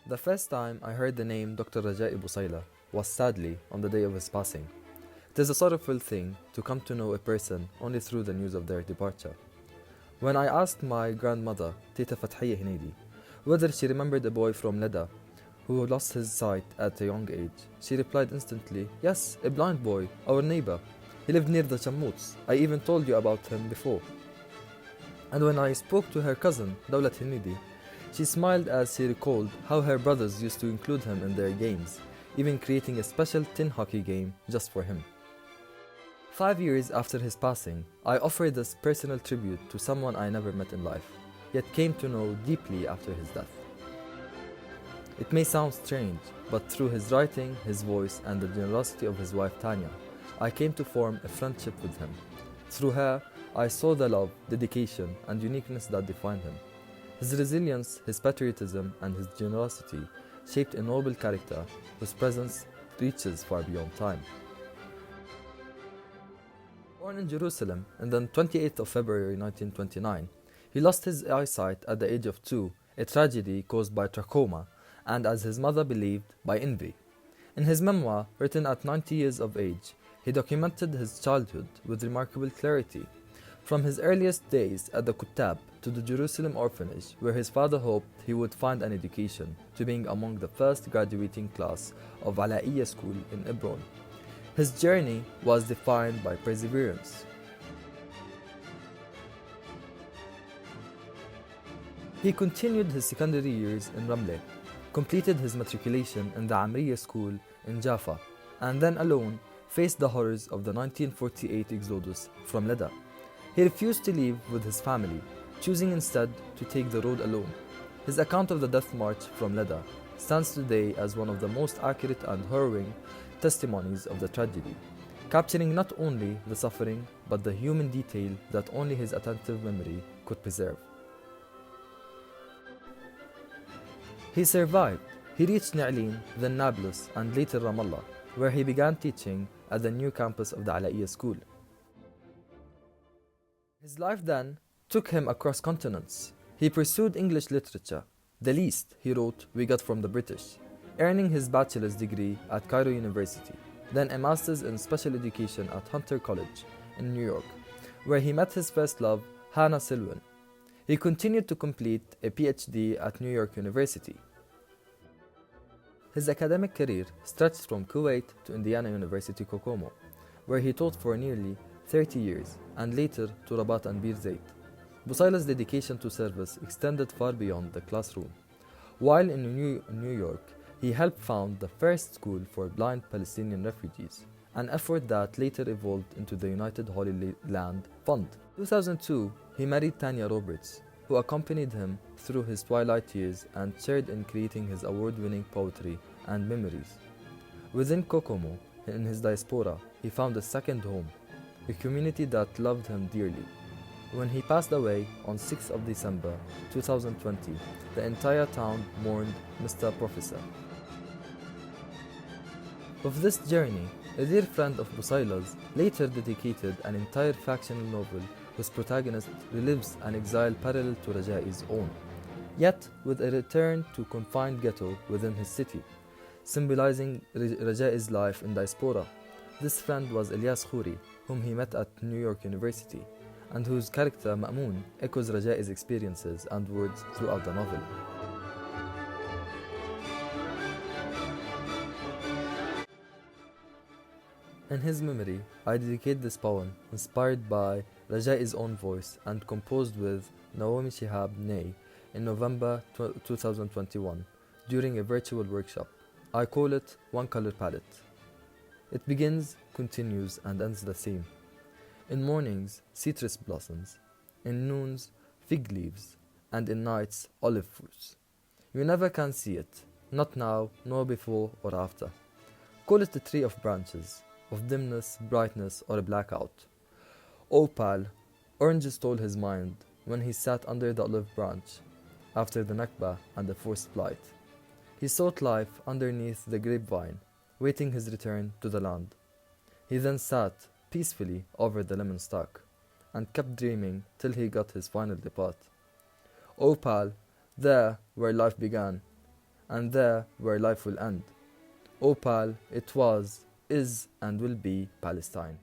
The first time I heard the name Dr. Raja'i Busayla was sadly on the day of his passing. It is a sorrowful thing to come to know a person only through the news of their departure. When I asked my grandmother, Tita Fathiya Hinidi, whether she remembered a boy from Leda who lost his sight at a young age, she replied instantly, "Yes, a blind boy, our neighbor. He lived near the Chammuts. I even told you about him before." And when I spoke to her cousin, Dawlat Hinidi, she smiled as she recalled how her brothers used to include him in their games, even creating a special tin hockey game just for him. 5 years after his passing, I offered this personal tribute to someone I never met in life, yet came to know deeply after his death. It may sound strange, but through his writing, his voice, and the generosity of his wife Tanya, I came to form a friendship with him. Through her, I saw the love, dedication, and uniqueness that defined him. His resilience, his patriotism, and his generosity shaped a noble character whose presence reaches far beyond time. Born in Jerusalem on the 28th of February 1929, he lost his eyesight at the age of 2, a tragedy caused by trachoma, and as his mother believed, by envy. In his memoir, written at 90 years of age, he documented his childhood with remarkable clarity. From his earliest days at the Kuttab to the Jerusalem orphanage, where his father hoped he would find an education, to being among the first graduating class of Alaiya School in Hebron. His journey was defined by perseverance. He continued his secondary years in Ramleh, completed his matriculation in the Amriya School in Jaffa, and then alone faced the horrors of the 1948 exodus from Leda. He refused to leave with his family, choosing instead to take the road alone. His account of the death march from Leda stands today as one of the most accurate and harrowing testimonies of the tragedy, capturing not only the suffering but the human detail that only his attentive memory could preserve. He survived. He reached Na'lin, then Nablus, and later Ramallah, where he began teaching at the new campus of the Alaiya School. His life then took him across continents. He pursued English literature. The least, he wrote, we got from the British, earning his bachelor's degree at Cairo University, then a master's in special education at Hunter College in New York, where he met his first love, Hannah Silwan. He continued to complete a PhD at New York University. His academic career stretched from Kuwait to Indiana University Kokomo, where he taught for nearly 30 years, and later to Rabat and Bir Zayt. Busayla's dedication to service extended far beyond the classroom. While in New York, he helped found the first school for blind Palestinian refugees, an effort that later evolved into the United Holy Land Fund. In 2002, he married Tanya Roberts, who accompanied him through his twilight years and shared in creating his award-winning poetry and memories. Within Kokomo, in his diaspora, he found a second home, a community that loved him dearly. When he passed away on 6th of December 2020, the entire town mourned Mr. Professor. Of this journey, a dear friend of Busayla's later dedicated an entire factional novel whose protagonist relives an exile parallel to Raja'i's own, yet with a return to confined ghetto within his city, symbolizing Raja'i's life in diaspora. This friend was Ilyas Khouri, whom he met at New York University, and whose character Ma'moon echoes Raja'i's experiences and words throughout the novel. In his memory, I dedicate this poem, inspired by Raja'i's own voice and composed with Naomi Shihab Ney in November 2021 during a virtual workshop. I call it One Color Palette. It begins, continues, and ends the same. In mornings, citrus blossoms. In noons, fig leaves. And in nights, olive fruits. You never can see it, not now, nor before or after. Call it the tree of branches, of dimness, brightness, or a blackout. Opal, oranges stole his mind when he sat under the olive branch after the Nakba and the forced flight. He sought life underneath the grapevine, waiting his return to the land. He then sat peacefully over the lemon stalk and kept dreaming till he got his final depart. Opal, there where life began, and there where life will end. O Pal, it was, is, and will be Palestine.